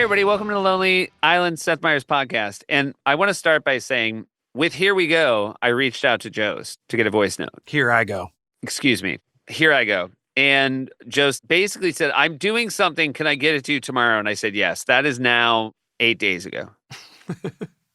everybody. Welcome to the Lonely Island Seth Meyers podcast. And I want to start by saying, with Here We Go, I reached out to Jost to get a voice note. Here I go. Excuse me. Here I go. And Jost basically said, I'm doing something. Can I get it to you tomorrow? And I said, yes. That is now 8 days ago.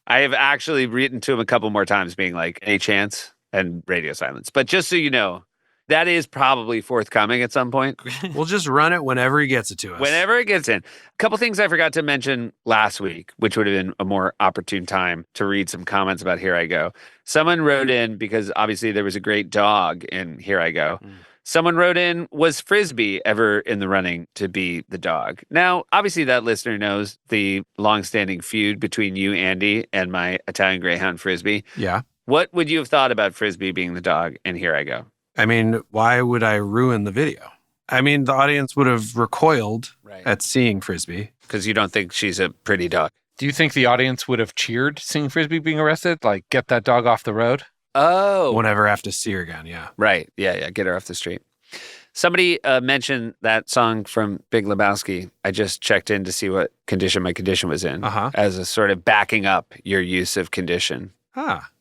I have actually written to him a couple more times being like, any chance? And radio silence. But just so you know, that is probably forthcoming at some point. We'll just run it whenever he gets it to us. Whenever it gets in. A couple things I forgot to mention last week, which would have been a more opportune time to read some comments about Here I Go. Someone wrote in, because obviously there was a great dog in Here I Go. Someone wrote in, was Frisbee ever in the running to be the dog? Now, obviously that listener knows the longstanding feud between you, Andy, and my Italian Greyhound Frisbee. Yeah. What would you have thought about Frisbee being the dog in Here I Go? I mean, why would I ruin the video? I mean, the audience would have recoiled at seeing Frisbee. Because you don't think she's a pretty dog. Do you think the audience would have cheered seeing Frisbee being arrested? Like, get that dog off the road? Oh. Won't ever have to see her again, yeah. Right. Yeah. Get her off the street. Somebody mentioned that song from Big Lebowski. I just checked in to see what condition my condition was in as a sort of backing up your use of condition.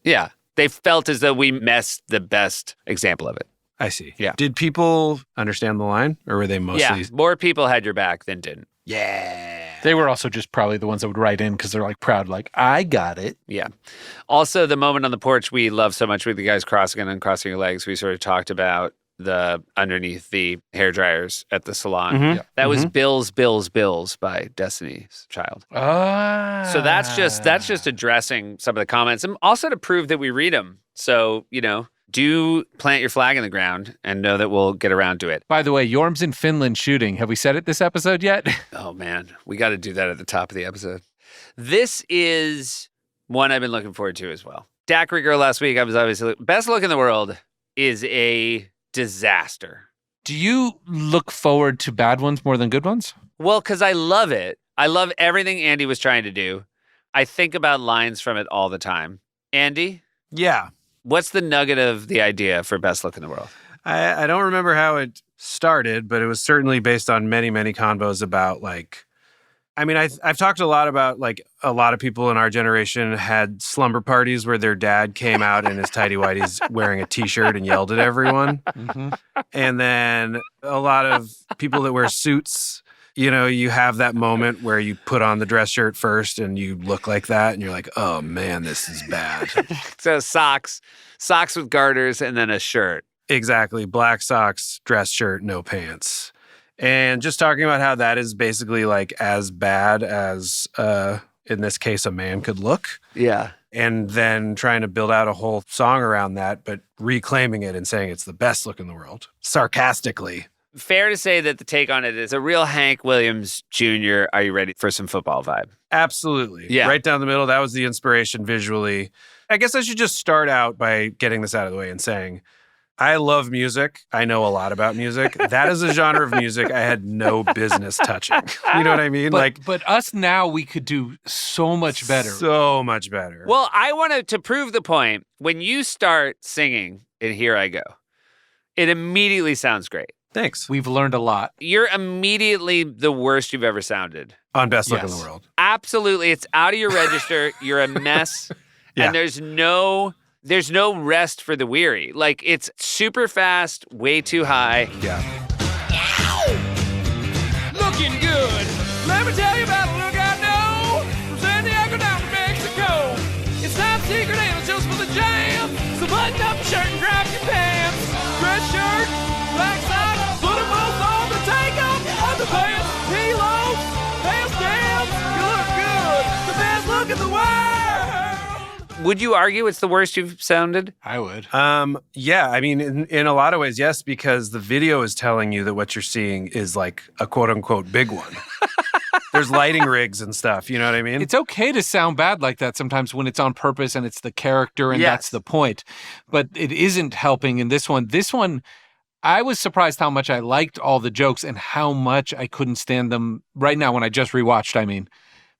Yeah. They felt as though we messed the best example of it. I see. Yeah. Did people understand the line, or were they mostly... Yeah, more people had your back than didn't. Yeah. They were also just probably the ones that would write in because they're like proud, like, I got it. Yeah. Also, the moment on the porch we love so much with the guys crossing and uncrossing your legs, we sort of talked about the underneath the hair dryers at the salon. That was Bills by Destiny's Child. So that's just addressing some of the comments and also to prove that we read them. So, do plant your flag in the ground and know that we'll get around to it. By the way, Yorm's in Finland shooting. Have we said it this episode yet? Oh, man. We got to do that at the top of the episode. This is one I've been looking forward to as well. Daiquiri Girl last week, I was obviously... Best Look in the World is a disaster. Do you look forward to bad ones more than good ones? Well, because I love it. I love everything Andy was trying to do. I think about lines from it all the time. Andy? Yeah. What's the nugget of the idea for Best Look in the World? I don't remember how it started, but it was certainly based on many, many convos about I've talked a lot about a lot of people in our generation had slumber parties where their dad came out in his tighty whities wearing a t-shirt and yelled at everyone. And then a lot of people that wear suits, you have that moment where you put on the dress shirt first and you look like that and you're like, oh man, this is bad. So socks with garters and then a shirt. Exactly. Black socks, dress shirt, no pants. And just talking about how that is basically as bad as, in this case, a man could look. Yeah. And then trying to build out a whole song around that, but reclaiming it and saying it's the best look in the world, sarcastically. Fair to say that the take on it is a real Hank Williams Jr. Are you ready for some football vibe? Absolutely. Yeah. Right down the middle. That was the inspiration visually. I guess I should just start out by getting this out of the way and saying, I love music. I know a lot about music. That is a genre of music I had no business touching. You know what I mean? But us now, we could do so much better. So much better. Well, I wanted to prove the point. When you start singing in Here I Go, it immediately sounds great. Thanks. We've learned a lot. You're immediately the worst you've ever sounded. On Best Look in the World. Absolutely. It's out of your register. You're a mess. And there's no rest for the weary. It's super fast, way too high. Yeah. Looking good. Let me tell you about a look I know. From San Diego down to Mexico. It's not secret and it's just for the jam. So button up your shirt and grab your pants. Dress shirt, black socks, put them both on the take off underpants, pillows, pants down. You look good. The best look in the world. Would you argue it's the worst you've sounded? I would. Yeah, I mean, in a lot of ways, yes, because the video is telling you that what you're seeing is a quote-unquote big one. There's lighting rigs and stuff, you know what I mean? It's okay to sound bad like that sometimes when it's on purpose and it's the character and that's the point. But it isn't helping in this one. This one, I was surprised how much I liked all the jokes and how much I couldn't stand them right now when I just rewatched,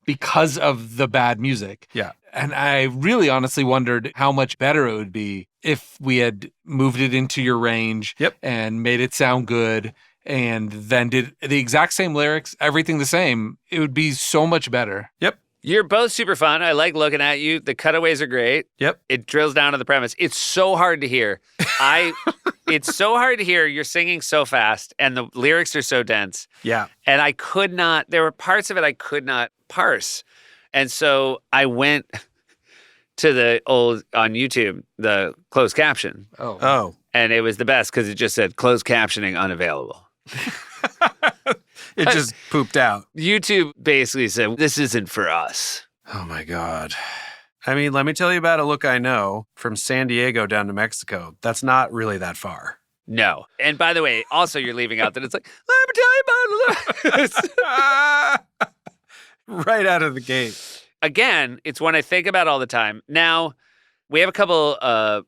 because of the bad music. Yeah. And I really honestly wondered how much better it would be if we had moved it into your range and made it sound good and then did the exact same lyrics, everything the same, it would be so much better. Yep. You're both super fun. I like looking at you. The cutaways are great. Yep. It drills down to the premise. It's so hard to hear. It's so hard to hear. You're singing so fast and the lyrics are so dense. Yeah. And there were parts of it I could not parse. And so I went to the old, on YouTube, the closed caption. Oh. And it was the best because it just said closed captioning unavailable. It just pooped out. YouTube basically said, this isn't for us. Oh, my God. I mean, let me tell you about a look I know from San Diego down to Mexico. That's not really that far. No. And by the way, also you're leaving out that it's like, let me tell you about it. Right out of the gate. Again, it's one I think about all the time. Now, we have a couple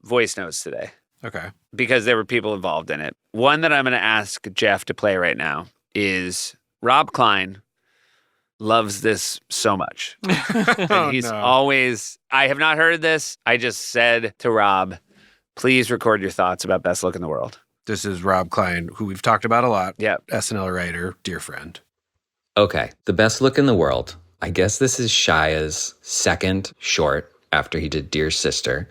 voice notes today Okay. because there were people involved in it. One that I'm going to ask Jeff to play right now is Rob Klein loves this so much. And he's always, I have not heard this. I just said to Rob, please record your thoughts about Best Look in the World. This is Rob Klein, who we've talked about a lot. Yep. SNL writer, dear friend. Okay, The Best Look in the World. I guess this is Shia's second short after he did Dear Sister.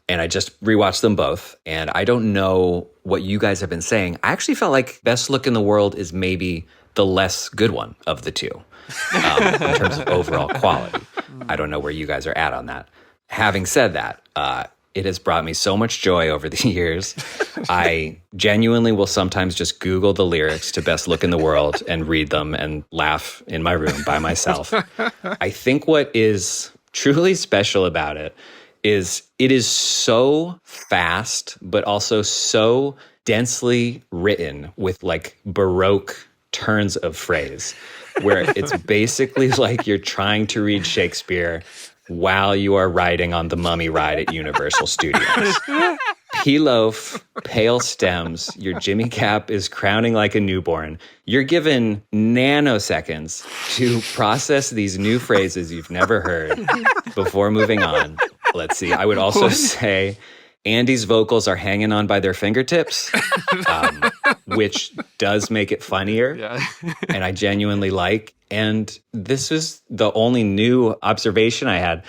And I just rewatched them both. And I don't know what you guys have been saying. I actually felt like Best Look in the World is maybe the less good one of the two in terms of overall quality. I don't know where you guys are at on that. Having said that, it has brought me so much joy over the years. I genuinely will sometimes just Google the lyrics to Best Look in the World and read them and laugh in my room by myself. I think what is truly special about it is so fast, but also so densely written with like Baroque turns of phrase, where it's basically like you're trying to read Shakespeare while you are riding on the Mummy ride at Universal Studios. Pea loaf, pale stems, your Jimmy cap is crowning like a newborn. You're given nanoseconds to process these new phrases you've never heard before moving on. Let's see. I would also say Andy's vocals are hanging on by their fingertips, which does make it funnier. Yeah. And I genuinely like. And this is the only new observation I had.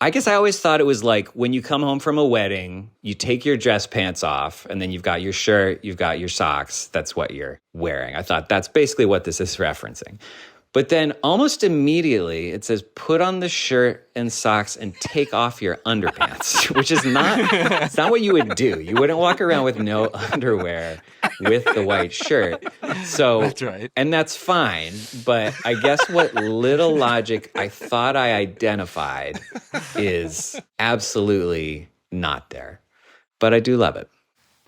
I guess I always thought it was like when you come home from a wedding, you take your dress pants off, and then you've got your shirt, you've got your socks. That's what you're wearing. I thought that's basically what this is referencing. But then almost immediately it says, put on the shirt and socks and take off your underpants, which is it's not what you would do. You wouldn't walk around with no underwear with the white shirt. So that's right. And that's fine. But I guess what little logic I thought I identified is absolutely not there. But I do love it.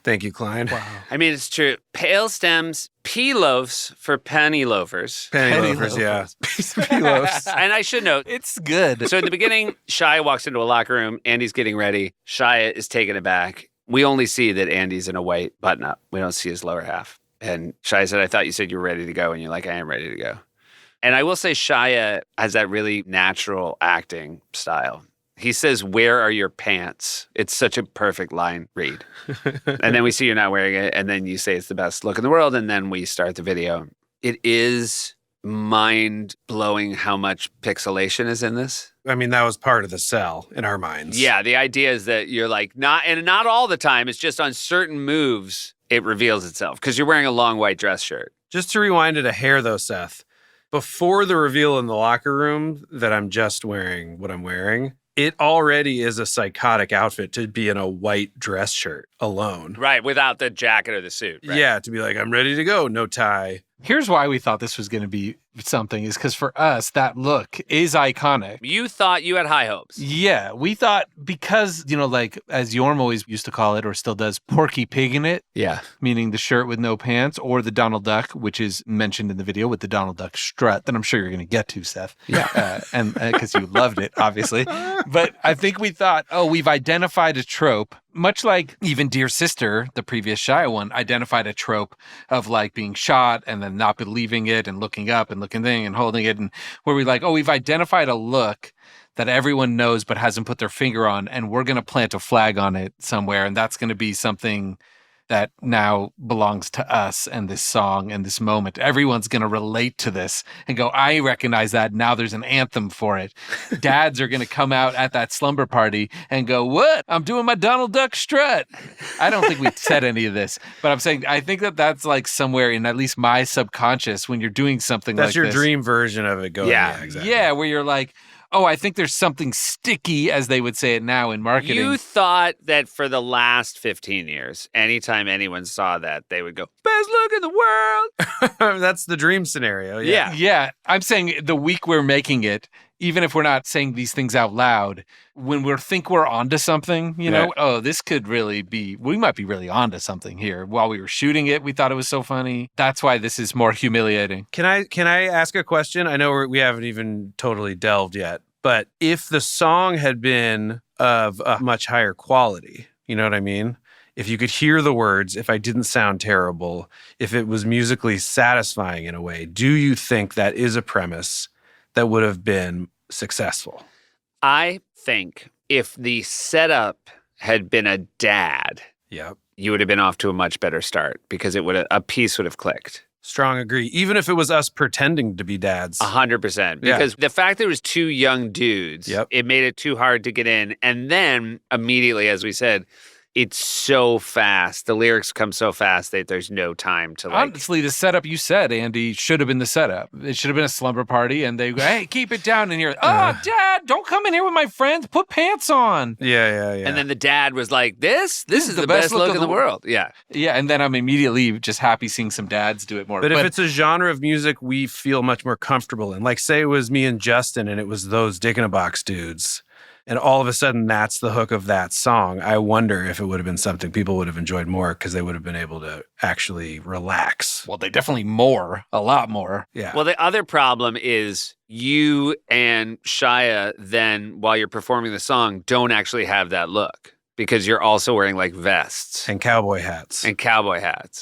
Thank you, Klein. Wow. I mean, it's true. Pale stems, pea loafs for penny loafers. Penny loafers, yeah. Pea loafs. And I should note, It's good. so in the beginning, Shia walks into a locker room. Andy's getting ready. Shia is taken aback. We only see that Andy's in a white button-up. We don't see his lower half. And Shia said, I thought you said you were ready to go. And you're like, I am ready to go. And I will say Shia has that really natural acting style. He says, where are your pants? It's such a perfect line read. And then we see you're not wearing it. And then you say it's the best look in the world. And then we start the video. It is mind-blowing how much pixelation is in this. I mean, that was part of the sell in our minds. Yeah, the idea is that you're like, not all the time. It's just on certain moves, it reveals itself. Because you're wearing a long white dress shirt. Just to rewind it a hair, though, Seth, before the reveal in the locker room that I'm just wearing what I'm wearing, it already is a psychotic outfit to be in a white dress shirt alone. Right, without the jacket or the suit. Right? Yeah, to be like, I'm ready to go, no tie. Here's why we thought this was going to be something is because for us, that look is iconic. You thought you had high hopes. Yeah, we thought because, like as Yorm always used to call it or still does, Porky Pig in it. Yeah. Meaning the shirt with no pants or the Donald Duck, which is mentioned in the video with the Donald Duck strut that I'm sure you're going to get to, Seth. Yeah. And because you loved it, obviously. But I think we thought, we've identified a trope, much like even Dear Sister, the previous Shia one, identified a trope of like being shot and then not believing it and looking up and looking thing and holding it, and where we like, we've identified a look that everyone knows but hasn't put their finger on, and we're going to plant a flag on it somewhere, and that's going to be something that now belongs to us and this song and this moment. Everyone's going to relate to this and go, I recognize that. Now there's an anthem for it. Dads are going to come out at that slumber party and go, what? I'm doing my Donald Duck strut. I don't think we said any of this, but I'm saying I think that that's like somewhere in at least my subconscious when you're doing something That's like your this. dream version of it going. Yeah. Exactly. Yeah, where you're like, oh, I think there's something sticky, as they would say it now in marketing. You thought that for the last 15 years, anytime anyone saw that, they would go, best look in the world. That's the dream scenario. Yeah. Yeah, I'm saying the week we're making it, even if we're not saying these things out loud, when we think we're onto something, you know, oh, this could really be, we might be really onto something here. While we were shooting it, we thought it was so funny. That's why this is more humiliating. Can I ask a question? I know we haven't even totally delved yet, but if the song had been of a much higher quality, you know what I mean? If you could hear the words, if I didn't sound terrible, if it was musically satisfying in a way, do you think that is a premise that would have been successful? I think if the setup had been a dad, Yep. you would have been off to a much better start because a piece would have clicked. Strong agree. Even if it was us pretending to be dads. 100%. Because the fact that it was two young dudes, it made it too hard to get in. And then immediately, as we said, it's so fast. The lyrics come so fast that there's no time to like... Honestly, the setup you said, Andy, should have been the setup. It should have been a slumber party, and they go, hey, keep it down in here. Oh, Dad, don't come in here with my friends. Put pants on. Yeah. And then the dad was like, this is the best look in the world. Yeah. Yeah, and then I'm immediately just happy seeing some dads do it more. But if it's a genre of music we feel much more comfortable in, like say it was me and Justin and it was those Dick in a Box dudes, and all of a sudden that's the hook of that song, I wonder if it would have been something people would have enjoyed more because they would have been able to actually relax. Well, they definitely a lot more. Yeah. Well, the other problem is you and Shia then, while you're performing the song, don't actually have that look because you're also wearing like vests. And cowboy hats.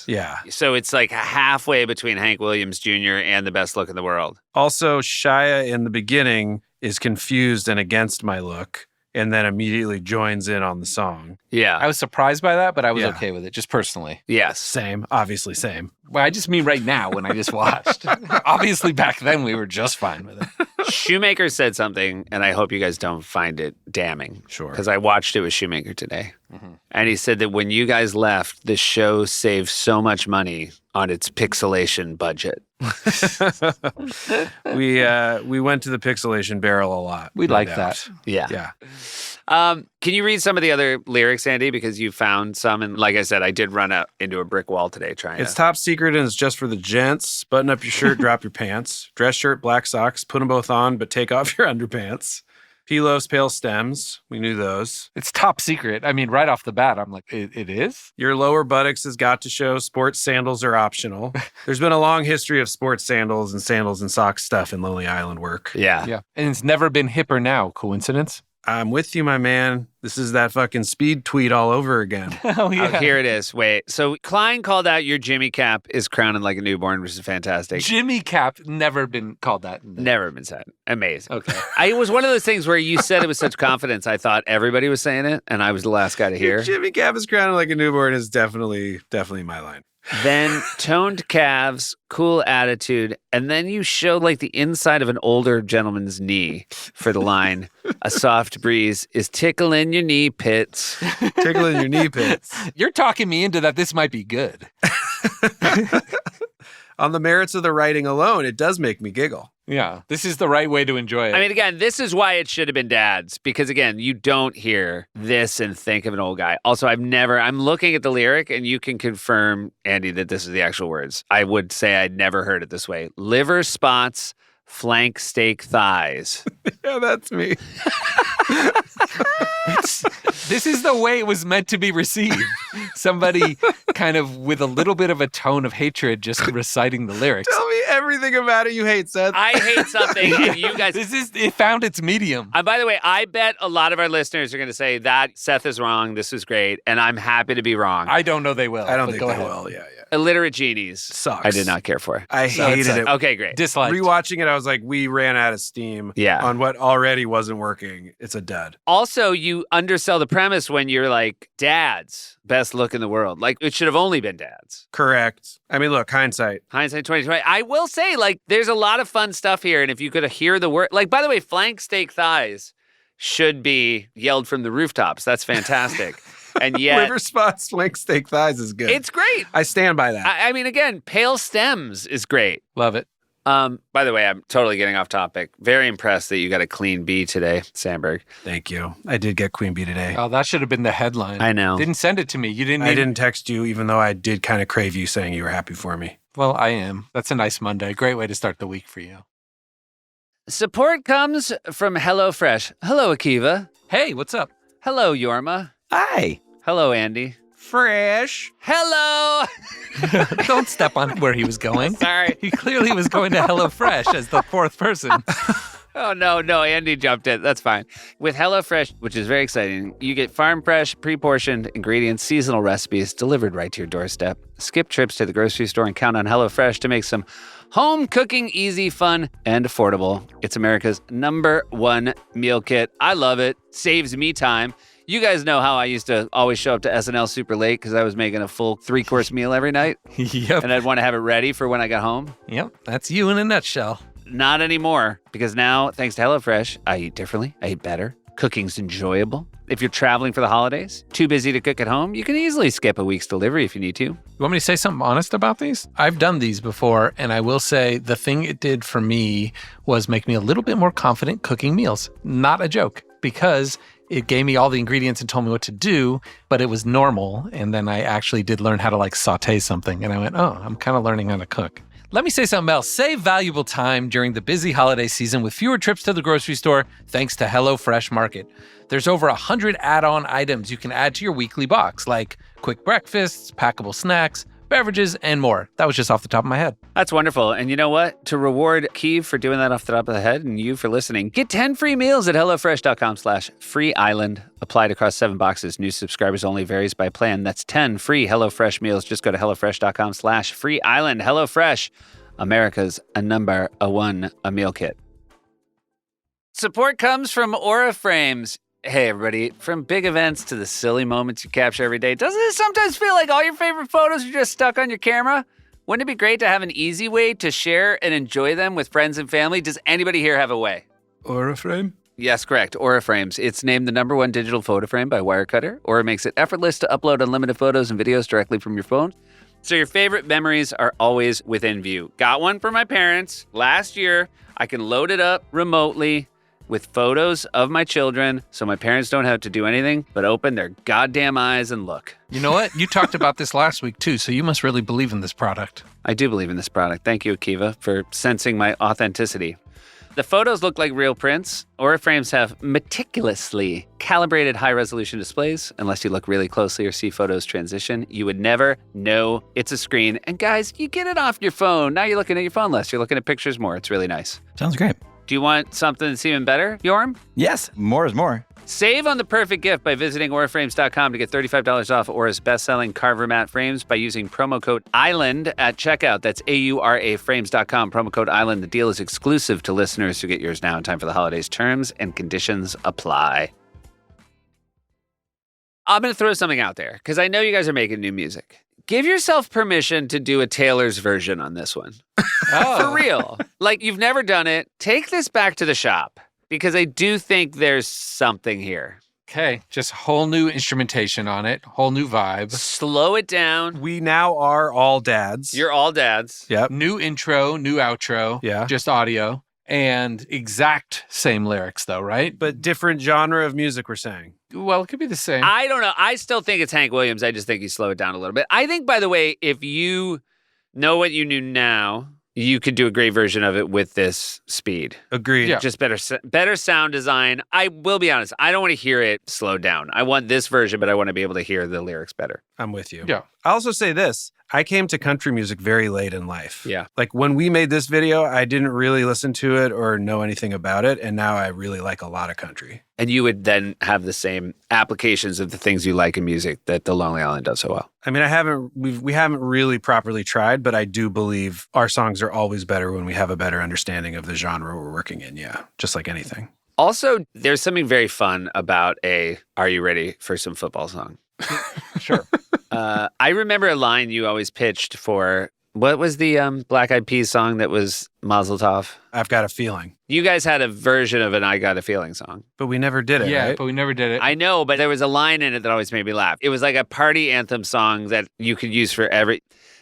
Yeah. So it's like halfway between Hank Williams Jr. and the best look in the world. Also, Shia in the beginning is confused and against my look and then immediately joins in on the song. Yeah. I was surprised by that, but I was okay with it, just personally. Yes. Same. Obviously, same. Well, I just mean right now when I just watched. Obviously, back then we were just fine with it. Shoemaker said something, and I hope you guys don't find it damning. Sure. Because I watched it with Shoemaker today. Mm-hmm. And he said that when you guys left, the show saved so much money on its pixelation budget. We went to the pixelation barrel a lot. We like that. Yeah. Can you read some of the other lyrics, Andy? Because you found some. And like I said, I did run up into a brick wall today trying It's top secret and it's just for the gents. Button up your shirt, drop your pants. Dress shirt, black socks, put them both on, but take off your underpants. P-Loaf's pale stems. We knew those. It's top secret. I mean, right off the bat, I'm like, it is? Your lower buttocks has got to show. Sports sandals are optional. There's been a long history of sports sandals and socks stuff in Lonely Island work. Yeah. And it's never been hipper now. Coincidence? I'm with you, my man. This is that fucking speed tweet all over again. Oh, yeah. Oh, here it is. Wait. So Klein called out your Jimmy Cap is crowning like a newborn, which is fantastic. Jimmy Cap, never been called that. Never been said. Amazing. Okay. It was one of those things where you said it with such confidence, I thought everybody was saying it, and I was the last guy to hear. Jimmy Cap is crowning like a newborn is definitely my line. Then toned calves, cool attitude, and then you showed like the inside of an older gentleman's knee for the line, a soft breeze is tickling your knee pits. Tickling your knee pits. You're talking me into that this might be good. On the merits of the writing alone, it does make me giggle. Yeah, this is the right way to enjoy it. I mean, again, this is why it should have been dads, because again, you don't hear this and think of an old guy. Also, I'm looking at the lyric and you can confirm, Andy, that this is the actual words. I would say I'd never heard it this way. Liver spots, flank steak thighs. Yeah, that's me. This is the way it was meant to be received. Somebody kind of with a little bit of a tone of hatred just reciting the lyrics. Tell me everything about it you hate, Seth. I hate something, and you guys... It found its medium. By the way, I bet a lot of our listeners are going to say that Seth is wrong, this is great, and I'm happy to be wrong. I don't know they will. I don't think go they ahead. will, yeah. Illiterate Genies. Sucks. I did not care for. I hated it. Okay, great. Disliked. Rewatching it, I was like, we ran out of steam on what already wasn't working. It's a dud. Also, you undersell the premise when you're like, dads, best look in the world. Like, it should have only been dads. Correct. I mean, look, hindsight. Hindsight 2020. I will say, like, there's a lot of fun stuff here. And if you could hear the word, like, by the way, flank steak thighs should be yelled from the rooftops. That's fantastic. And yet, River Spot's flank steak thighs is good. It's great. I stand by that. I mean, again, Pale Stems is great. Love it. By the way, I'm totally getting off topic. Very impressed that you got a clean B today, Sandberg. Thank you. I did get Queen Bee today. Oh, that should have been the headline. I know. Didn't send it to me. You didn't. I didn't text you, even though I did kind of crave you saying you were happy for me. Well, I am. That's a nice Monday. Great way to start the week for you. Support comes from HelloFresh. Hello, Akiva. Hey, what's up? Hello, Yorma. Hi. Hello, Andy. Fresh. Hello. Don't step on where he was going. Sorry. He clearly was going to HelloFresh as the fourth person. Oh, no, Andy jumped in. That's fine. With HelloFresh, which is very exciting, you get farm fresh, pre-portioned ingredients, seasonal recipes delivered right to your doorstep. Skip trips to the grocery store and count on HelloFresh to make some home cooking easy, fun, and affordable. It's America's #1 meal kit. I love it. Saves me time. You guys know how I used to always show up to SNL super late because I was making a full 3-course meal every night. Yep. And I'd want to have it ready for when I got home. Yep. That's you in a nutshell. Not anymore, because now, thanks to HelloFresh, I eat differently. I eat better. Cooking's enjoyable. If you're traveling for the holidays, too busy to cook at home, you can easily skip a week's delivery if you need to. You want me to say something honest about these? I've done these before, and I will say the thing it did for me was make me a little bit more confident cooking meals. Not a joke, because it gave me all the ingredients and told me what to do, but it was normal. And then I actually did learn how to like saute something. And I went, oh, I'm kind of learning how to cook. Let me say something else. Save valuable time during the busy holiday season with fewer trips to the grocery store thanks to HelloFresh Market. There's over 100 add-on items you can add to your weekly box, like quick breakfasts, packable snacks, beverages, and more. That was just off the top of my head. That's wonderful. And you know what? To reward Keeve for doing that off the top of the head and you for listening, get 10 free meals at HelloFresh.com/freeisland. Applied across 7 boxes. New subscribers only, varies by plan. That's 10 free HelloFresh meals. Just go to HelloFresh.com/freeisland. HelloFresh, America's #1 meal kit. Support comes from Aura Frames. Hey, everybody, from big events to the silly moments you capture every day, doesn't it sometimes feel like all your favorite photos are just stuck on your camera? Wouldn't it be great to have an easy way to share and enjoy them with friends and family? Does anybody here have a way? Aura Frame? Yes, correct. Aura Frames. It's named the #1 digital photo frame by Wirecutter. Aura makes it effortless to upload unlimited photos and videos directly from your phone, so your favorite memories are always within view. Got one for my parents last year. I can load it up remotely with photos of my children, so my parents don't have to do anything but open their goddamn eyes and look. You know what? You talked about this last week, too, so you must really believe in this product. I do believe in this product. Thank you, Akiva, for sensing my authenticity. The photos look like real prints. Aura Frames have meticulously calibrated high-resolution displays. Unless you look really closely or see photos transition, you would never know it's a screen. And guys, you get it off your phone. Now you're looking at your phone less. You're looking at pictures more. It's really nice. Sounds great. Do you want something that's even better, Yorm? Yes, more is more. Save on the perfect gift by visiting auraframes.com to get $35 off Aura's best-selling Carver Matte frames by using promo code ISLAND at checkout. That's AURAFrames.com, promo code ISLAND. The deal is exclusive to listeners who get yours now in time for the holidays. Terms and conditions apply. I'm going to throw something out there because I know you guys are making new music. Give yourself permission to do a Taylor's version on this one. Oh. For real. Like, you've never done it. Take this back to the shop because I do think there's something here. Okay, just whole new instrumentation on it, whole new vibe. Slow it down. We now are all dads. You're all dads. Yep. New intro, new outro. Yeah. Just audio. And exact same lyrics, though, right? But different genre of music, we're saying. Well, it could be the same. I don't know. I still think it's Hank Williams. I just think you slow it down a little bit. I think, by the way, if you know what you knew now, you could do a great version of it with this speed. Agreed. Yeah. Just better sound design. I will be honest. I don't want to hear it slowed down. I want this version, but I want to be able to hear the lyrics better. I'm with you. Yeah. I also say this. I came to country music very late in life. Yeah. Like when we made this video, I didn't really listen to it or know anything about it. And now I really like a lot of country. And you would then have the same applications of the things you like in music that The Lonely Island does so well. I mean, we haven't really properly tried, but I do believe our songs are always better when we have a better understanding of the genre we're working in. Yeah, just like anything. Also, there's something very fun about Are You Ready for Some Football song? Sure. I remember a line you always pitched for, what was the Black Eyed Peas song that was Mazel Tov? I've Got a Feeling. You guys had a version of an I Got a Feeling song. But we never did it, Yeah, right? but we never did it. I know, but there was a line in it that always made me laugh. It was like a party anthem song that you could use for every...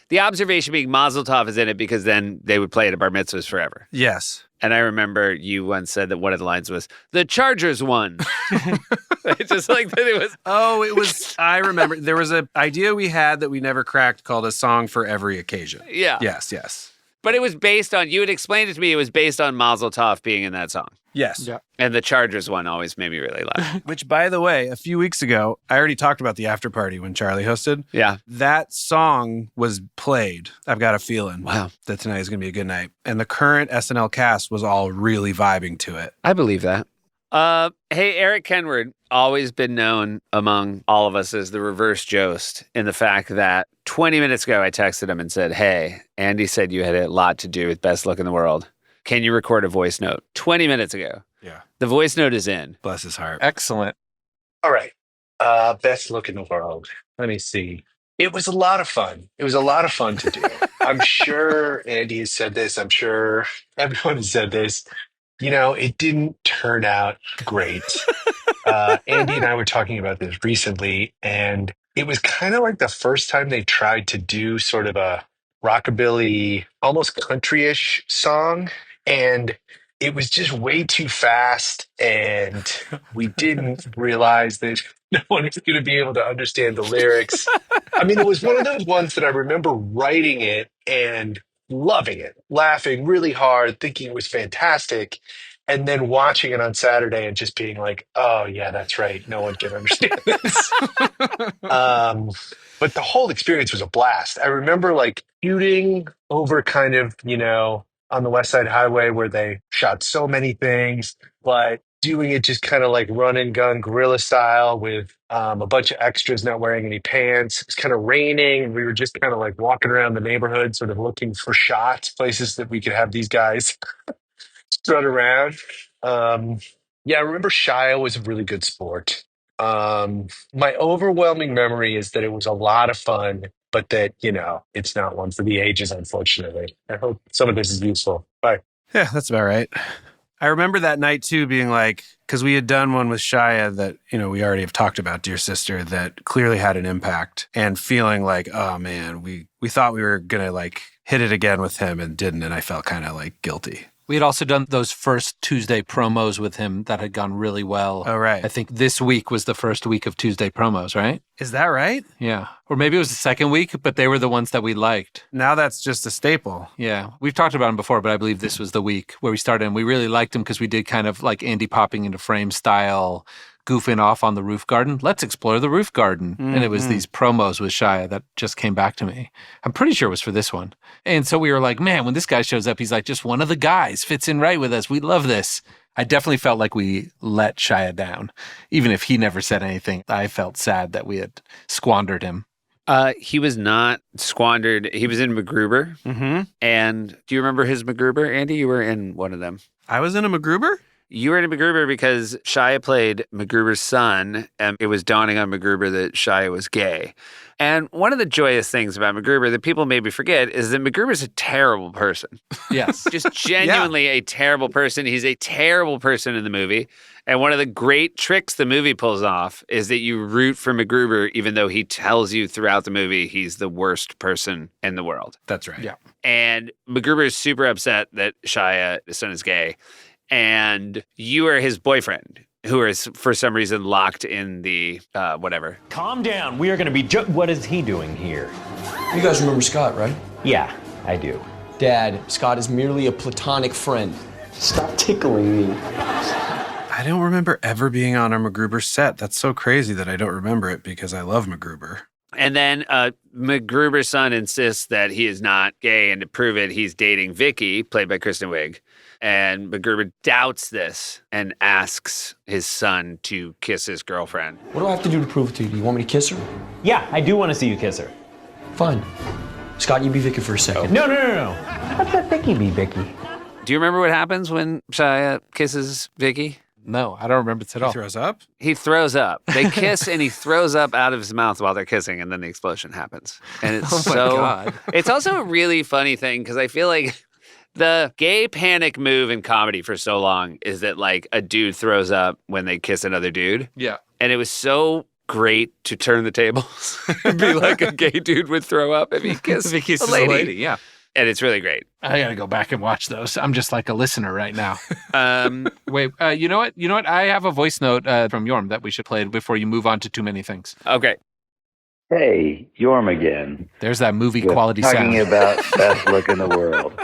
The observation being Mazel Tov is in it because then they would play it at bar mitzvahs forever. Yes. And I remember you once said that one of the lines was, the Chargers won. Just like that it was. Oh, it was, I remember. There was an idea we had that we never cracked called A Song for Every Occasion. Yeah. Yes. But it was based on, you had explained it to me, it was based on Mazel Tov being in that song. Yes. Yeah. And the Chargers one always made me really laugh. Which, by the way, a few weeks ago, I already talked about the after party when Charlie hosted. Yeah. That song was played. I've got a feeling. Wow. That tonight is going to be a good night. And the current SNL cast was all really vibing to it. I believe that. Hey, Eric Kenward, always been known among all of us as the reverse Jost in the fact that 20 minutes ago I texted him and said, hey, Andy said you had a lot to do with Best Look in the World. Can you record a voice note? 20 minutes ago. Yeah. The voice note is in. Bless his heart. Excellent. All right. Best look in the world. Let me see. It was a lot of fun. It was a lot of fun to do. I'm sure Andy has said this. I'm sure everyone has said this. You know, it didn't turn out great. Andy and I were talking about this recently, and it was kind of like the first time they tried to do sort of a rockabilly, almost country-ish song. And it was just way too fast, and we didn't realize that no one was going to be able to understand the lyrics. I mean, it was one of those ones that I remember writing it and loving it, laughing really hard, thinking it was fantastic, and then watching it on Saturday and just being like, oh, yeah, that's right. No one can understand this. But the whole experience was a blast. I remember like shooting over kind of, you know, on the West Side Highway where they shot so many things, but doing it just kind of like run and gun guerrilla style with a bunch of extras not wearing any pants. It was kind of raining, and we were just kind of like walking around the neighborhood, sort of looking for shots, places that we could have these guys strut around. Yeah, I remember Shia was a really good sport. My overwhelming memory is that it was a lot of fun, but that, you know, it's not one for the ages, unfortunately. I hope some of this is useful. Bye. Yeah, that's about right. I remember that night, too, being like, because we had done one with Shia that, you know, we already have talked about, Dear Sister, that clearly had an impact, and feeling like, oh, man, we thought we were going to, like, hit it again with him and didn't, and I felt kind of, like, guilty. We had also done those first Tuesday promos with him that had gone really well. Oh, right. I think this week was the first week of Tuesday promos, right? Is that right? Yeah. Or maybe it was the second week, but they were the ones that we liked. Now that's just a staple. Yeah. We've talked about him before, but I believe this was the week where we started, and we really liked him because we did kind of like Andy popping into frame style, goofing off on the roof garden. Let's explore the roof garden. Mm-hmm. And it was these promos with Shia that just came back to me. I'm pretty sure it was for this one. And so we were like, man, when this guy shows up, he's like just one of the guys, fits in right with us. We love this. I definitely felt like we let Shia down. Even if he never said anything, I felt sad that we had squandered him. He was not squandered. He was in MacGruber. Mm-hmm. And do you remember his MacGruber, Andy? You were in one of them. I was in a MacGruber? You were in MacGruber because Shia played MacGruber's son, and it was dawning on MacGruber that Shia was gay. And one of the joyous things about MacGruber that people maybe forget is that MacGruber's a terrible person. Yes. Just genuinely a terrible person. He's a terrible person in the movie. And one of the great tricks the movie pulls off is that you root for MacGruber even though he tells you throughout the movie he's the worst person in the world. That's right. Yeah. And MacGruber is super upset that Shia, his son, is gay. And you are his boyfriend, who is, for some reason, locked in the whatever. Calm down. We are going to be... what is he doing here? You guys remember Scott, right? Yeah, I do. Dad, Scott is merely a platonic friend. Stop tickling me. I don't remember ever being on a MacGruber set. That's so crazy that I don't remember it because I love MacGruber. And then MacGruber's son insists that he is not gay, and to prove it, he's dating Vicky, played by Kristen Wiig. And MacGruber doubts this and asks his son to kiss his girlfriend. What do I have to do to prove it to you? Do you want me to kiss her? Yeah, I do want to see you kiss her. Fine. Scott, you be Vicky for a second. No. Let's let Vicky be Vicky. Do you remember what happens when Shia kisses Vicky? No, I don't remember this at all. He throws up? He throws up. They kiss and he throws up out of his mouth while they're kissing, and then the explosion happens. And it's God. It's also a really funny thing because I feel like the gay panic move in comedy for so long is that like a dude throws up when they kiss another dude. Yeah. And it was so great to turn the tables and be like a gay dude would throw up if he kissed a lady. Yeah. And it's really great. I got to go back and watch those. I'm just like a listener right now. Wait, you know what? I have a voice note from Yorm that we should play before you move on to too many things. Okay. Hey, Yorm again. There's that movie quality talking sound. about best look in the world.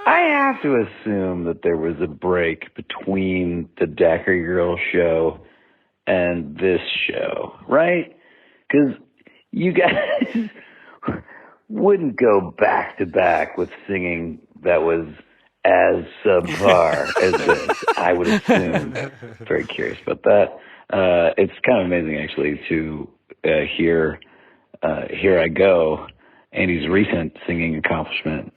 I have to assume that there was a break between the Daiquiri Girl show and this show, right? Because you guys wouldn't go back to back with singing that was as subpar as this, I would assume. Very curious about that. It's kind of amazing, actually, to hear Here I Go, Andy's recent singing accomplishment,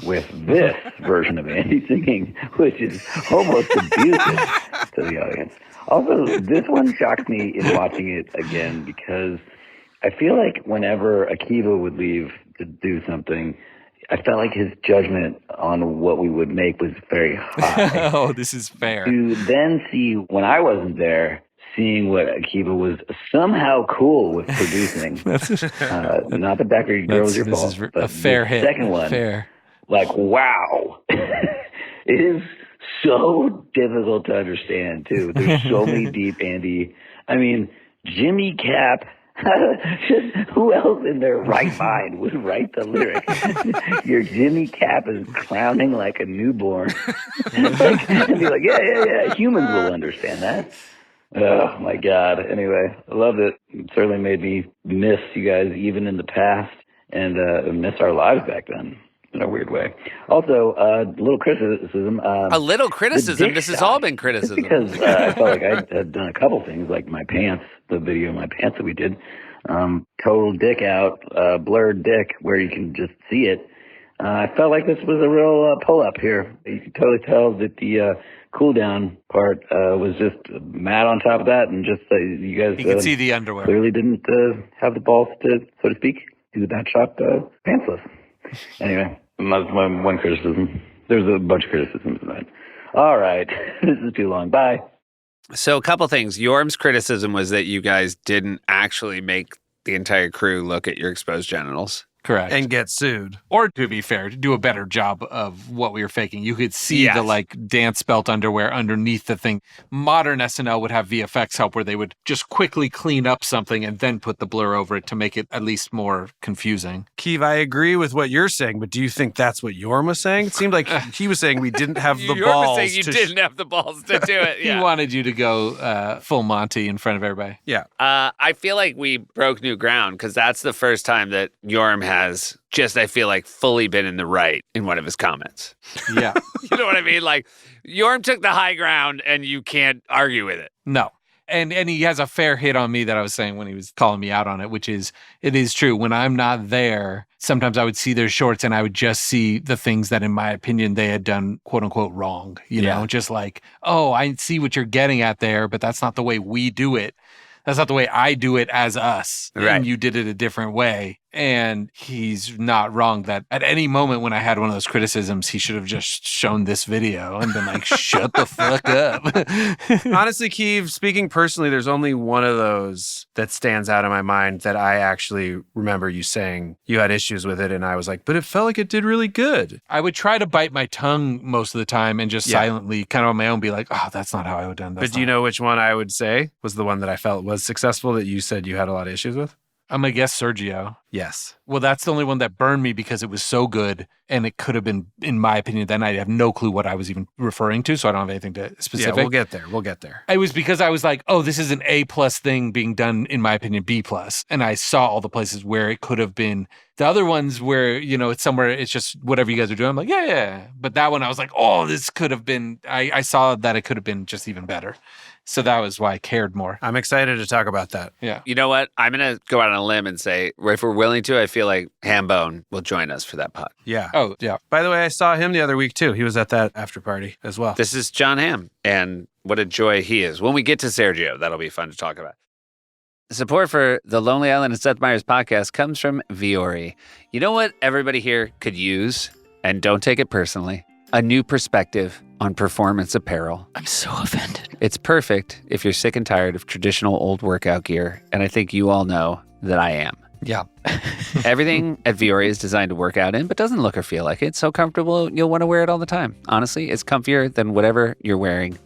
with this version of Andy singing, which is almost abusive to the audience. Also, this one shocked me in watching it again because I feel like whenever Akiva would leave to do something, I felt like his judgment on what we would make was very high. Oh, this is fair. To then see, when I wasn't there, seeing what Akiva was somehow cool with producing. Not that Daiquiri Girl was your fault. This is but a fair the hit. second one, fair. like, wow. It is so difficult to understand, too. There's so many deep Andy. I mean, Jimmy Cap. Just who else in their right mind would write the lyric? Your Jimmy Cap is crowning like a newborn. And be like, yeah, humans will understand that. Oh, my God. Anyway, I loved it. It certainly made me miss you guys even in the past and miss our lives back then in a weird way. Also, a little criticism. A little criticism? This has all been criticism. Because I felt like I had done a couple things, like my pants, the video of my pants that we did. Total dick out, blurred dick, where you can just see it. I felt like this was a real pull-up here. You can totally tell that the cool-down part was just matte on top of that, and just you guys You can see the underwear. clearly didn't have the balls to, so to speak, do that shot pantsless. Anyway, that's my one criticism. There's a bunch of criticisms of that. All right, this is too long. Bye. So a couple things. Yorm's criticism was that you guys didn't actually make the entire crew look at your exposed genitals. Correct. And get sued. Or to be fair, to do a better job of what we were faking. You could see the like dance belt underwear underneath the thing. Modern SNL would have VFX help where they would just quickly clean up something and then put the blur over it to make it at least more confusing. Keeve, I agree with what you're saying, but do you think that's what Yorm was saying? It seemed like he was saying we didn't have the Yorm balls. was saying you didn't have the balls to do it. He wanted you to go full Monty in front of everybody. Yeah. I feel like we broke new ground because that's the first time that Yorm has just, I feel like, fully been in the right in one of his comments. Yeah. You know what I mean? Like, Yorm took the high ground and you can't argue with it. No. And he has a fair hit on me that I was saying when he was calling me out on it, which is, it is true. When I'm not there, sometimes I would see their shorts and I would just see the things that, in my opinion, they had done, quote unquote, wrong. You know, just like, oh, I see what you're getting at there, but that's not the way we do it. That's not the way I do it as us. Right. And you did it a different way. And he's not wrong that at any moment when I had one of those criticisms, he should have just shown this video and been like, shut the fuck up. Honestly, Keeve, speaking personally, there's only one of those that stands out in my mind that I actually remember you saying you had issues with it. And I was like, but it felt like it did really good. I would try to bite my tongue most of the time and just silently, kind of on my own, be like, oh, that's not how I would have done that. But do you know which one I would say was the one that I felt was successful that you said you had a lot of issues with? I'm going to guess Sergio. Yes. Well, that's the only one that burned me because it was so good. And it could have been, in my opinion, then I have no clue what I was even referring to. So I don't have anything to specific. Yeah, we'll get there. We'll get there. It was because I was like, oh, this is an A+ thing being done, in my opinion, B+. And I saw all the places where it could have been. The other ones where, it's somewhere, it's just whatever you guys are doing. I'm like, yeah. But that one, I was like, oh, this could have been, I saw that it could have been just even better. So that was why I cared more. I'm excited to talk about that. Yeah. You know what? I'm going to go out on a limb and say, if we're willing to, I feel like Hambone will join us for that pod. Yeah. Oh, yeah. By the way, I saw him the other week, too. He was at that after party as well. This is John Hamm, and what a joy he is. When we get to Sergio, that'll be fun to talk about. Support for the Lonely Island and Seth Meyers podcast comes from Vuori. You know what everybody here could use? And don't take it personally. A new perspective on performance apparel. I'm so offended. It's perfect if you're sick and tired of traditional old workout gear, and I think you all know that I am. Yeah. Everything at Vuori is designed to work out in, but doesn't look or feel like it. It's so comfortable, you'll want to wear it all the time. Honestly, it's comfier than whatever you're wearing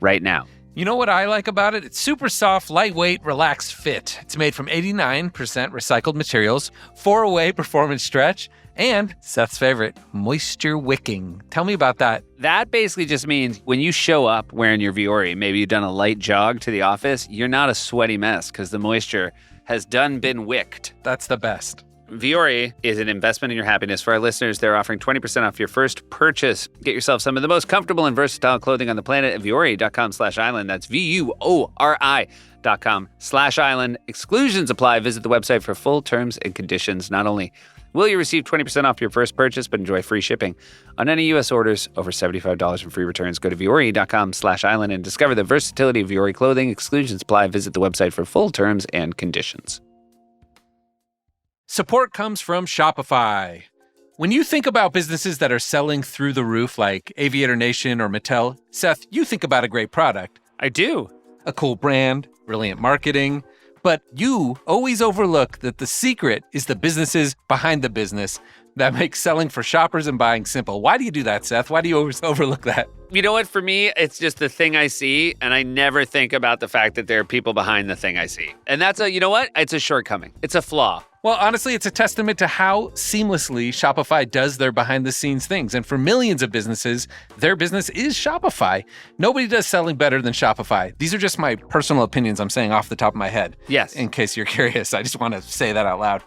right now. You know what I like about it? It's super soft, lightweight, relaxed fit. It's made from 89% recycled materials, 4-way performance stretch, and Seth's favorite, moisture wicking. Tell me about that. That basically just means when you show up wearing your Vuori, maybe you've done a light jog to the office, you're not a sweaty mess because the moisture has been wicked. That's the best. Vuori is an investment in your happiness. For our listeners, they're offering 20% off your first purchase. Get yourself some of the most comfortable and versatile clothing on the planet at vuori.com/island. That's VUORI.com/island. Exclusions apply. Visit the website for full terms and conditions. Not only will you receive 20% off your first purchase, but enjoy free shipping on any U.S. orders over $75 and free returns. Go to vuori.com/island and discover the versatility of Vuori clothing. Exclusions apply. Visit the website for full terms and conditions. Support comes from Shopify. When you think about businesses that are selling through the roof like Aviator Nation or Mattel, Seth, you think about a great product. I do. A cool brand, brilliant marketing. But you always overlook that the secret is the businesses behind the business that make selling for shoppers and buying simple. Why do you do that, Seth? Why do you always overlook that? You know what? For me, it's just the thing I see, and I never think about the fact that there are people behind the thing I see. And that's you know what? It's a shortcoming. It's a flaw. Well, honestly, it's a testament to how seamlessly Shopify does their behind-the-scenes things. And for millions of businesses, their business is Shopify. Nobody does selling better than Shopify. These are just my personal opinions I'm saying off the top of my head. Yes. In case you're curious, I just want to say that out loud.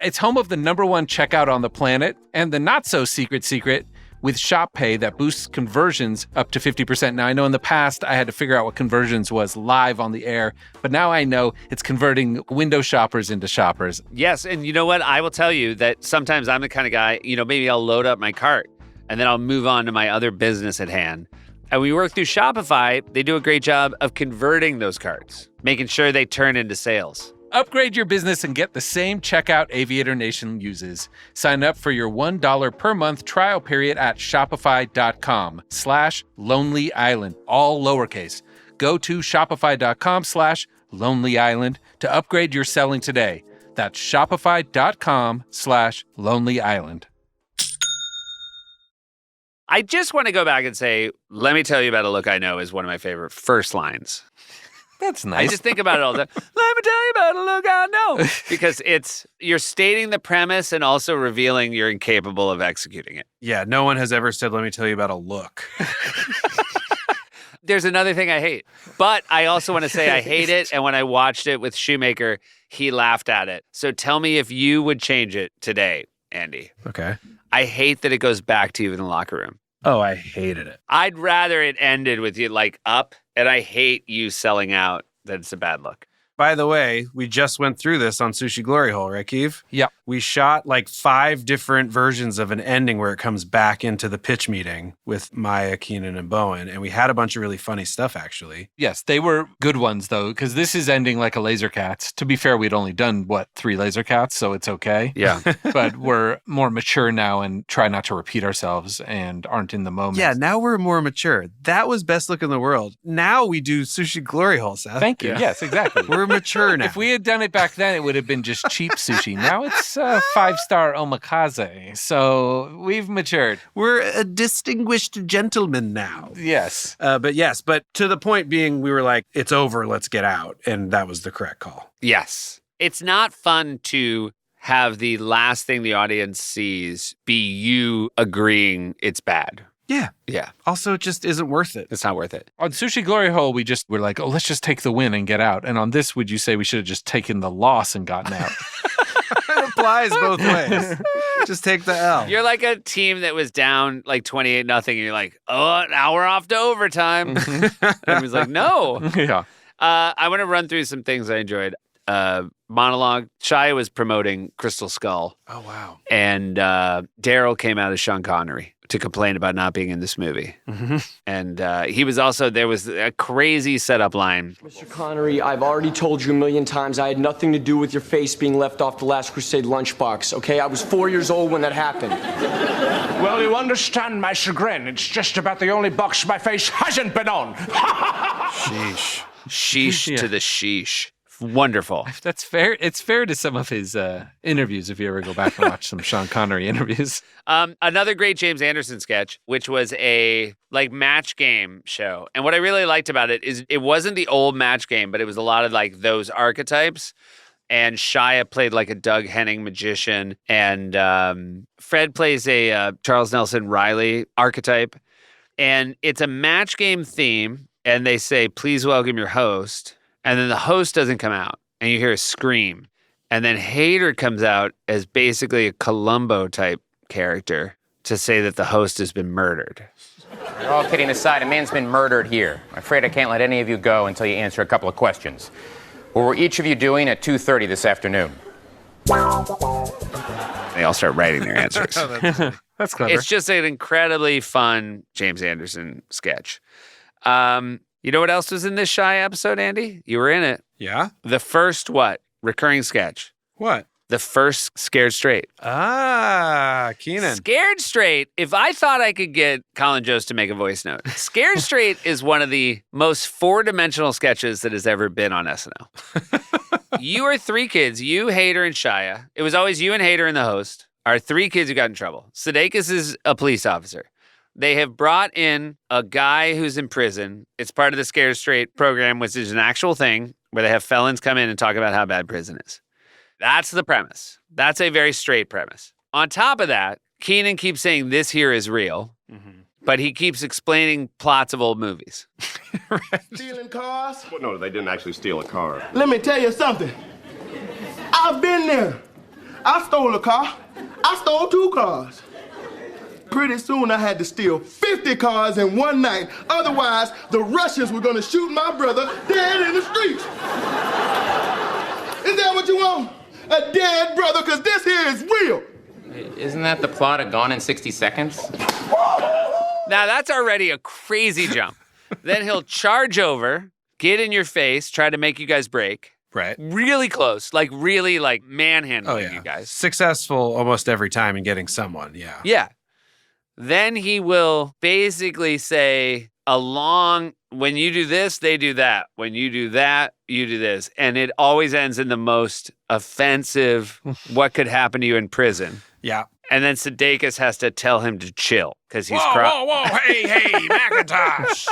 It's home of the #1 checkout on the planet and the not-so-secret secret with Shop Pay that boosts conversions up to 50%. Now, I know in the past I had to figure out what conversions was live on the air, but now I know it's converting window shoppers into shoppers. Yes, and you know what? I will tell you that sometimes I'm the kind of guy, maybe I'll load up my cart and then I'll move on to my other business at hand. And when we work through Shopify, they do a great job of converting those carts, making sure they turn into sales. Upgrade your business and get the same checkout Aviator Nation uses. Sign up for your $1 per month trial period at shopify.com/lonelyisland, all lowercase. Go to shopify.com/lonelyisland to upgrade your selling today. That's shopify.com/lonelyisland. I just want to go back and say, let me tell you about a look I know is one of my favorite first lines. That's nice. I just think about it all the time. Let me tell you about a look I know. Because you're stating the premise and also revealing you're incapable of executing it. Yeah, no one has ever said, let me tell you about a look. There's another thing I hate. But I also want to say I hate it. And when I watched it with Shoemaker, he laughed at it. So tell me if you would change it today, Andy. Okay. I hate that it goes back to you in the locker room. Oh, I hated it. I'd rather it ended with you up, and I hate you selling out that it's a bad look. By the way, we just went through this on Sushi Glory Hole, right, Keeve? Yep. We shot 5 different versions of an ending where it comes back into the pitch meeting with Maya, Keenan, and Bowen. And we had a bunch of really funny stuff, actually. Yes, they were good ones, though, because this is ending like a Laser Cats. To be fair, we'd only done, 3 Laser Cats, so it's okay. Yeah. But we're more mature now and try not to repeat ourselves and aren't in the moment. Yeah, now we're more mature. That was Best Look in the World. Now we do Sushi Glory Hole, Seth. Thank you. Yeah. Yes, exactly. We're mature now. If we had done it back then, it would have been just cheap sushi. Now it's 5-star omakase. So we've matured. We're a distinguished gentleman now. Yes. But to the point being, we were like, it's over, let's get out. And that was the correct call. Yes. It's not fun to have the last thing the audience sees be you agreeing it's bad. Yeah. Yeah. Also, it just isn't worth it. It's not worth it. On Sushi Glory Hole, we're like, oh, let's just take the win and get out. And on this, would you say we should have just taken the loss and gotten out? It applies both ways. Just take the L. You're like a team that was down like 28-0, and you're like, oh, now we're off to overtime. And he's like, no. Yeah. I want to run through some things I enjoyed. Monologue. Shia was promoting Crystal Skull. Oh, wow. And Daryl came out as Sean Connery to complain about not being in this movie. Mm-hmm. And he was also, there was a crazy setup line. Mr. Connery, I've already told you a million times I had nothing to do with your face being left off the Last Crusade lunchbox, okay? I was 4 years old when that happened. Well, you understand my chagrin. It's just about the only box my face hasn't been on. Sheesh. Sheesh to the sheesh. Wonderful. That's fair. It's fair to some of his interviews if you ever go back and watch some Sean Connery interviews. Another great James Anderson sketch, which was a like match game show. And what I really liked about it is it wasn't the old match game, but it was a lot of like those archetypes. And Shia played like a Doug Henning magician. And Fred plays a Charles Nelson Riley archetype. And it's a match game theme. And they say, please welcome your host. And then the host doesn't come out, and you hear a scream. And then Hader comes out as basically a Columbo-type character to say that the host has been murdered. All kidding aside, a man's been murdered here. I'm afraid I can't let any of you go until you answer a couple of questions. What were each of you doing at 2:30 this afternoon? They all start writing their answers. That's clever. It's just an incredibly fun James Anderson sketch. You know what else was in this Shia episode, Andy? You were in it. Yeah? The first what? Recurring sketch. What? The first Scared Straight. Ah, Keenan. Scared Straight. If I thought I could get Colin Jost to make a voice note, Scared Straight is one of the most four-dimensional sketches that has ever been on SNL. You are three kids, you, Hader, and Shia. It was always you and Hader and the host. Are three kids who got in trouble. Sudeikis is a police officer. They have brought in a guy who's in prison. It's part of the Scared Straight program, which is an actual thing where they have felons come in and talk about how bad prison is. That's the premise. That's a very straight premise. On top of that, Keenan keeps saying this here is real, but he keeps explaining plots of old movies. Right. Stealing cars? Well, no, they didn't actually steal a car. Let me tell you something. I've been there. I stole a car. I stole 2 cars. Pretty soon I had to steal 50 cars in one night. Otherwise, the Russians were gonna shoot my brother dead in the streets. Is that what you want? A dead brother, because this here is real. Isn't that the plot of Gone in 60 Seconds? Now, that's already a crazy jump. Then he'll charge over, get in your face, try to make you guys break. Right. Really close. Like, really, like, manhandling you guys. Successful almost every time in getting someone, yeah. Yeah. Then he will basically say, when you do this, they do that. When you do that, you do this. And it always ends in the most offensive, what could happen to you in prison. Yeah. And then Sudeikis has to tell him to chill because he's whoa, hey, Macintosh.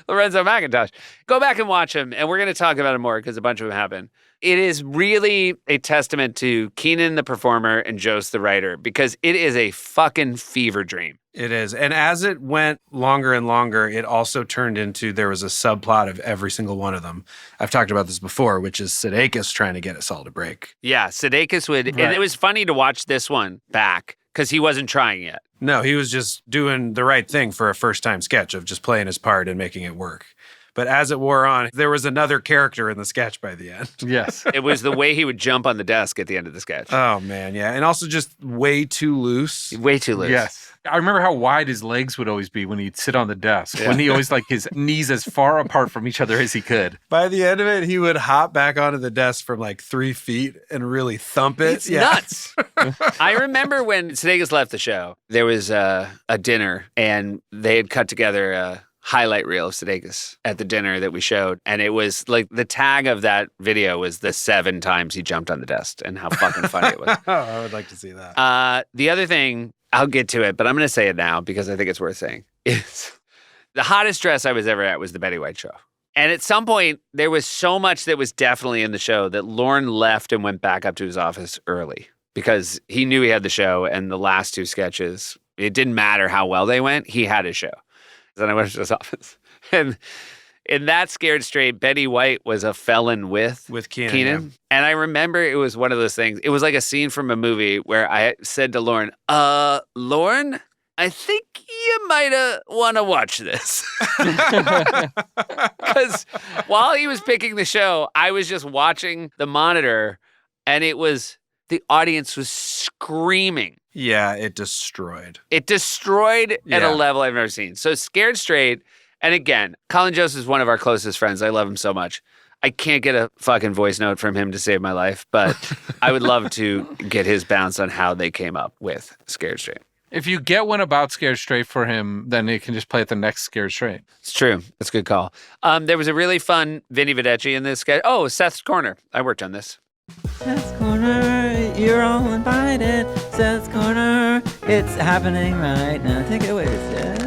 Lorenzo McIntosh. Go back and watch him, and we're going to talk about him more because a bunch of them happen. It is really a testament to Keenan, the performer, and Jost, the writer, because it is a fucking fever dream. It is. And as it went longer and longer, it also turned into, there was a subplot of every single one of them. I've talked about this before, which is Sudeikis trying to get us all to break. Yeah, Sudeikis would, and it was funny to watch this one back because he wasn't trying yet. No, he was just doing the right thing for a first-time sketch of just playing his part and making it work. But as it wore on, there was another character in the sketch by the end. Yes. It was the way he would jump on the desk at the end of the sketch. Oh, man, yeah. And also just way too loose. Way too loose. Yes. I remember how wide his legs would always be when he'd sit on the desk. Yeah. When he always like his knees as far apart from each other as he could. By the end of it, he would hop back onto the desk from like 3 feet and really thump it. It's nuts. I remember when Sudeikis left the show, there was a dinner and they had cut together a highlight reel of Sudeikis at the dinner that we showed. And it was like the tag of that video was the 7 times he jumped on the desk and how fucking funny it was. Oh, I would like to see that. The other thing, I'll get to it, but I'm going to say it now because I think it's worth saying, is the hottest dress I was ever at was the Betty White show. And at some point, there was so much that was definitely in the show that Lorne left and went back up to his office early because he knew he had the show, and the last 2 sketches, it didn't matter how well they went, he had his show. Then I went to his office. And in that Scared Straight, Betty White was a felon with Keenan. Yeah. And I remember it was one of those things. It was like a scene from a movie where I said to Lorne, Lorne, I think you might want to watch this. Because while he was picking the show, I was just watching the monitor, and the audience was screaming. Yeah, it destroyed. It destroyed at a level I've never seen. So Scared Straight, and again, Colin Jost is one of our closest friends. I love him so much. I can't get a fucking voice note from him to save my life, but I would love to get his bounce on how they came up with Scared Straight. If you get one about Scared Straight for him, then you can just play at the next Scared Straight. It's true. That's a good call. There was a really fun Vinny Vedecci in this sketch. Oh, Seth's Corner. I worked on this. Seth's Corner, you're all invited. Seth's Corner, it's happening right now. Take it away, Seth.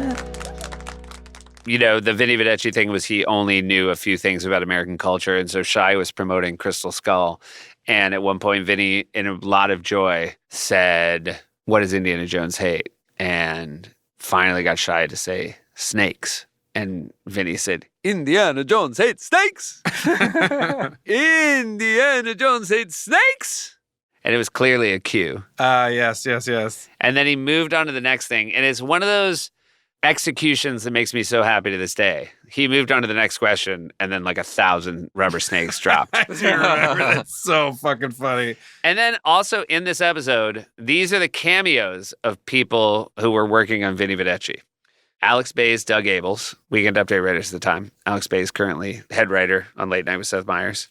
You know, the Vinny Vedecci thing was he only knew a few things about American culture, and so Shai was promoting Crystal Skull. And at one point, Vinny, in a lot of joy, said, "What does Indiana Jones hate?" And finally got Shai to say, "Snakes." And Vinny said, "Indiana Jones hates snakes." Indiana Jones hates snakes. And it was clearly a cue. Yes. And then he moved on to the next thing. And it's one of those executions that makes me so happy to this day. He moved on to the next question, and then like 1,000 rubber snakes dropped. I do remember. That's so fucking funny. And then also in this episode, these are the cameos of people who were working on Vinny Vedecci. Alex Bayes, Doug Abels, Weekend Update writers at the time. Alex Bayes currently head writer on Late Night with Seth Meyers.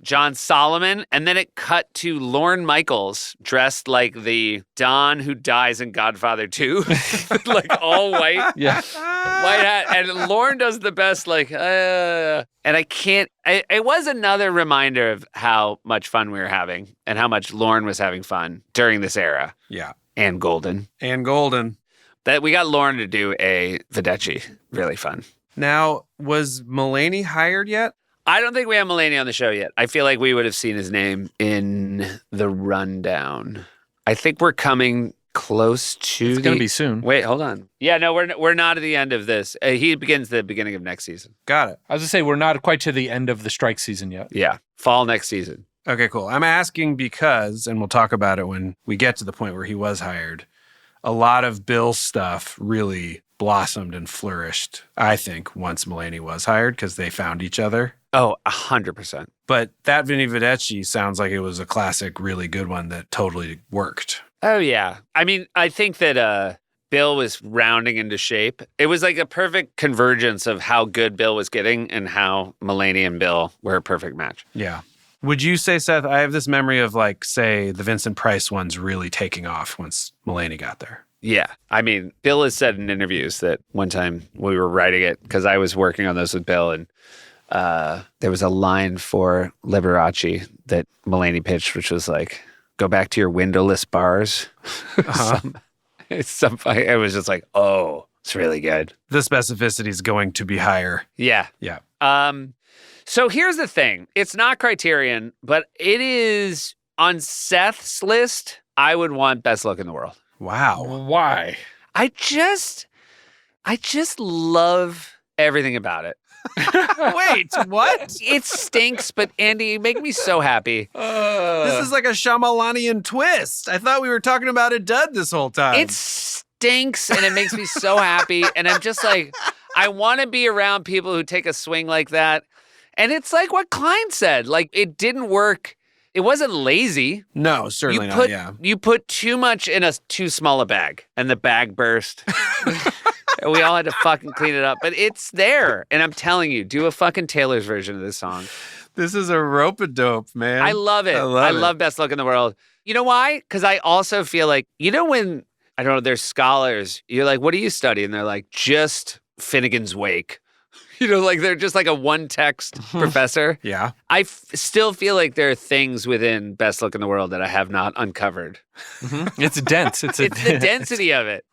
John Solomon, and then it cut to Lorne Michaels dressed like the Don who dies in Godfather 2, like all white, white hat, and Lorne does the best, like, and I can't. It was another reminder of how much fun we were having and how much Lorne was having fun during this era. Yeah, and Golden, that we got Lorne to do a Vedecci, really fun. Now, was Mulaney hired yet? I don't think we have Mulaney on the show yet. I feel like we would have seen his name in the rundown. I think we're coming close to It's going to be soon. Wait, hold on. Yeah, no, we're not at the end of this. He begins the beginning of next season. Got it. I was going to say, we're not quite to the end of the strike season yet. Yeah, fall next season. Okay, cool. I'm asking because, and we'll talk about it when we get to the point where he was hired, a lot of Bill's stuff really blossomed and flourished, I think, once Mulaney was hired because they found each other. Oh, 100%. But that Vinny Vedecci sounds like it was a classic, really good one that totally worked. Oh, yeah. I mean, I think that Bill was rounding into shape. It was like a perfect convergence of how good Bill was getting and how Mulaney and Bill were a perfect match. Yeah. Would you say, Seth, I have this memory of, like, say, the Vincent Price ones really taking off once Mulaney got there. Yeah. I mean, Bill has said in interviews that one time we were writing it, because I was working on those with Bill, and there was a line for Liberace that Mulaney pitched, which was like, "Go back to your windowless bars." It was just like, oh, it's really good. The specificity is going to be higher. Yeah. Yeah. So here's the thing. It's not Criterion, but it is on Seth's list. I would want Best Look in the World. Wow. Why? I just love everything about it. Wait, what? It stinks, but Andy, you make me so happy. This is like a Shyamalanian twist. I thought we were talking about a dud this whole time. It stinks, and it makes me so happy. And I'm just like, I want to be around people who take a swing like that. And it's like what Klein said. Like, it didn't work. It wasn't lazy. No, certainly not, yeah. You put too much in a too small a bag, and the bag burst. And we all had to fucking clean it up. But it's there. And I'm telling you, do a fucking Taylor's version of this song. This is a rope-a-dope, man. I love it. I love Best Look in the World. You know why? Because I also feel like, you know when, I don't know, there's scholars, you're like, what do you study? And they're like, just Finnegan's Wake. Like they're just like a one-text professor. Yeah. I still feel like there are things within Best Look in the World that I have not uncovered. It's dense. It's the density of it.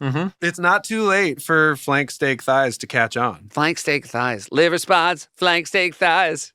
It's not too late for flank steak thighs to catch on. Flank steak thighs. Liver spots, flank steak thighs.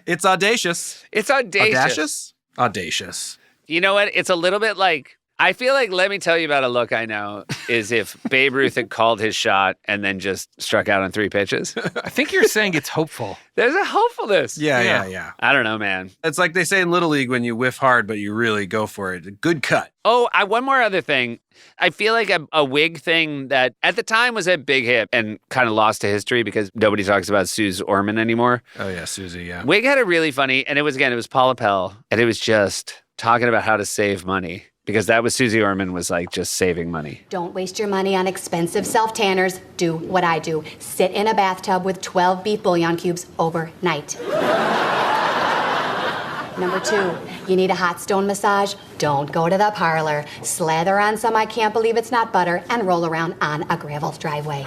It's audacious. It's audacious. Audacious. You know what? It's a little bit like, I feel like Let Me Tell You About a Look I Know is if Babe Ruth had called his shot and then just struck out on 3 pitches. I think you're saying it's hopeful. There's a hopefulness. Yeah. I don't know, man. It's like they say in Little League when you whiff hard, but you really go for it. A good cut. Oh, one more other thing. I feel like a wig thing that at the time was a big hit and kind of lost to history because nobody talks about Suze Orman anymore. Oh, yeah, Susie, yeah. Wig had a really funny, and it was Paula Pell, and it was just talking about how to save money. Because that was Suze Orman was like just saving money. Don't waste your money on expensive self-tanners. Do what I do. Sit in a bathtub with 12 beef bouillon cubes overnight. Number 2, you need a hot stone massage? Don't go to the parlor. Slather on some I can't believe it's not butter and roll around on a gravel driveway.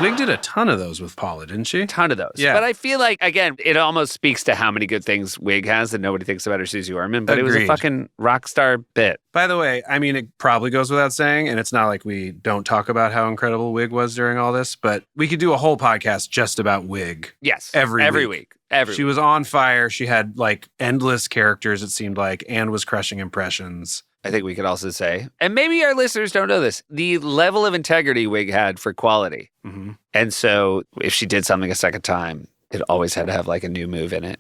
Wig did a ton of those with Paula, didn't she? Ton of those. Yeah. But I feel like, again, it almost speaks to how many good things Wig has that nobody thinks about her Suze Orman, but It was a fucking rock star bit. By the way, I mean, it probably goes without saying, and it's not like we don't talk about how incredible Wig was during all this, but we could do a whole podcast just about Wig. Yes. Every week. She week. was on fire. She had like endless characters, it seemed like, and was crushing impressions. I think we could also say, and maybe our listeners don't know this, the level of integrity Wig had for quality. Mm-hmm. And so if she did something a second time, it always had to have like a new move in it.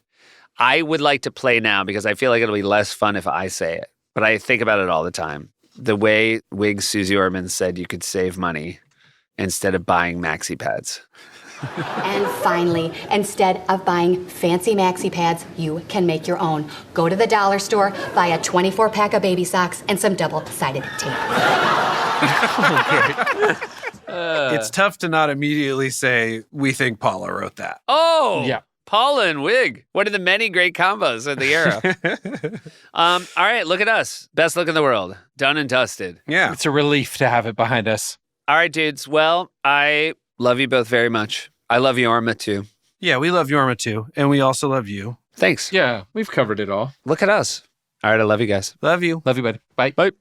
I would like to play now because I feel like it'll be less fun if I say it, but I think about it all the time. The way Wig's Suze Orman said you could save money instead of buying maxi pads. And finally, instead of buying fancy maxi pads, you can make your own. Go to the dollar store, buy a 24-pack of baby socks and some double-sided tape. It's tough to not immediately say, we think Paula wrote that. Oh, yeah. Paula and Wig. One of the many great combos of the era. All right, look at us. Best Look in the World. Done and dusted. Yeah. It's a relief to have it behind us. All right, dudes. Well, I love you both very much. I love Yorma, too. Yeah, we love Yorma, too. And we also love you. Thanks. Yeah, we've covered it all. Look at us. All right, I love you guys. Love you. Love you, buddy. Bye. Bye.